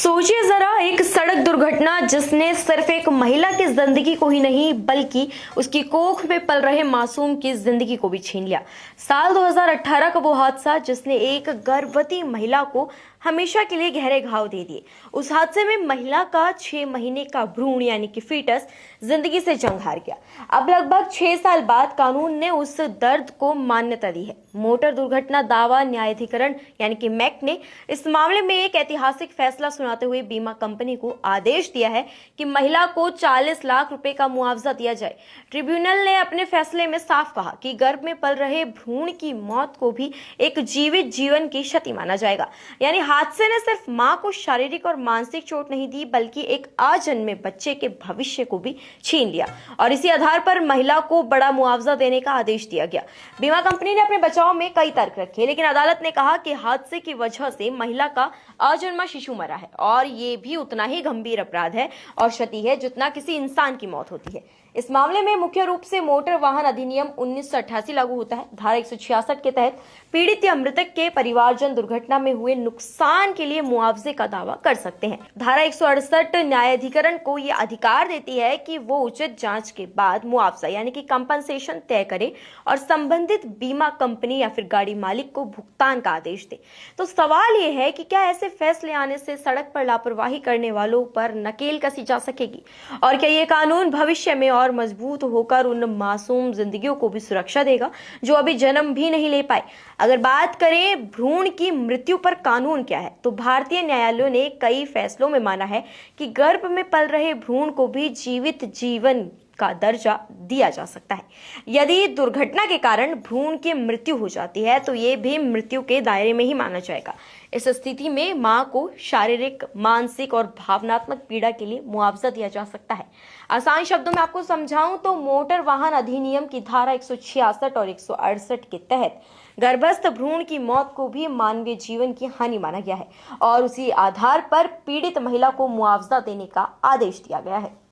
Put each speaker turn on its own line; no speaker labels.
सोचिए जरा, एक सड़क दुर्घटना जिसने सिर्फ एक महिला की जिंदगी को ही नहीं बल्कि उसकी कोख में पल रहे मासूम की जिंदगी को भी छीन लिया। साल 2018 का वो हादसा जिसने एक गर्भवती महिला को हमेशा के लिए गहरे घाव दे दिए। उस हादसे में महिला का 6 महीने का भ्रूण यानी कि फीटस जिंदगी से जंग हार गया। अब लगभग 6 साल बाद कानून ने उस दर्द को मान्यता दी है। मोटर दुर्घटना दावा न्यायाधिकरण यानी कि मैक ने इस मामले में एक ऐतिहासिक फैसला सुनाते हुए बीमा कंपनी को आदेश दिया है कि महिला को 40 लाख रुपए का मुआवजा दिया जाए। ट्रिब्यूनल ने अपने फैसले में साफ कहा कि गर्भ में पल रहे भ्रूण की मौत को भी एक जीवित जीवन की क्षति माना जाएगा। यानी हादसे ने सिर्फ मां को शारीरिक और मानसिक चोट नहीं दी बल्कि एक आजन्मे बच्चे के भविष्य को भी छीन लिया और इसी आधार पर महिला को बड़ा मुआवजा देने का आदेश दिया गया। बीमा कंपनी ने अपने बचाव में कई तर्क रखे, लेकिन अदालत ने कहा कि हादसे की वजह से महिला का अजन्मा शिशु मरा है और ये भी उतना ही गंभीर अपराध है और क्षति है जितना किसी इंसान की मौत होती है। इस मामले में मुख्य रूप से मोटर वाहन अधिनियम 1988 लागू होता है। धारा 166 के तहत पीड़ित या मृतक के परिवारजन दुर्घटना में हुए नुकसान के लिए मुआवजे का दावा कर सकते हैं। धारा 168 न्यायाधिकरण को यह अधिकार देती है कि वो उचित जांच के बाद मुआवजा यानी कि कंपनसेशन तय करे और संबंधित बीमा कंपनी या फिर गाड़ी मालिक को भुगतान का आदेश दे। तो सवाल ये है कि क्या ऐसे फैसले आने से सड़क पर लापरवाही करने वालों पर नकेल कसी जा सकेगी और क्या ये कानून भविष्य में और मजबूत होकर उन मासूम जिंदगियों को भी सुरक्षा देगा जो अभी जन्म भी नहीं ले पाए। अगर बात करें भ्रूण की मृत्यु पर कानून क्या है, तो भारतीय न्यायालयों ने कई फैसलों में माना है कि गर्भ में पल रहे भ्रूण को भी जीवित जीवन का दर्जा दिया जा सकता है। यदि दुर्घटना के कारण भ्रूण की मृत्यु हो जाती है तो ये भी मृत्यु के दायरे में ही माना जाएगा। इस स्थिति में मां को शारीरिक, मानसिक और भावनात्मक पीड़ा के लिए मुआवजा दिया जा सकता है। आसान शब्दों में आपको समझाऊं तो मोटर वाहन अधिनियम की धारा 166 और 168 के तहत गर्भस्थ भ्रूण की मौत को भी मानवीय जीवन की हानि माना गया है और उसी आधार पर पीड़ित महिला को मुआवजा देने का आदेश दिया गया है।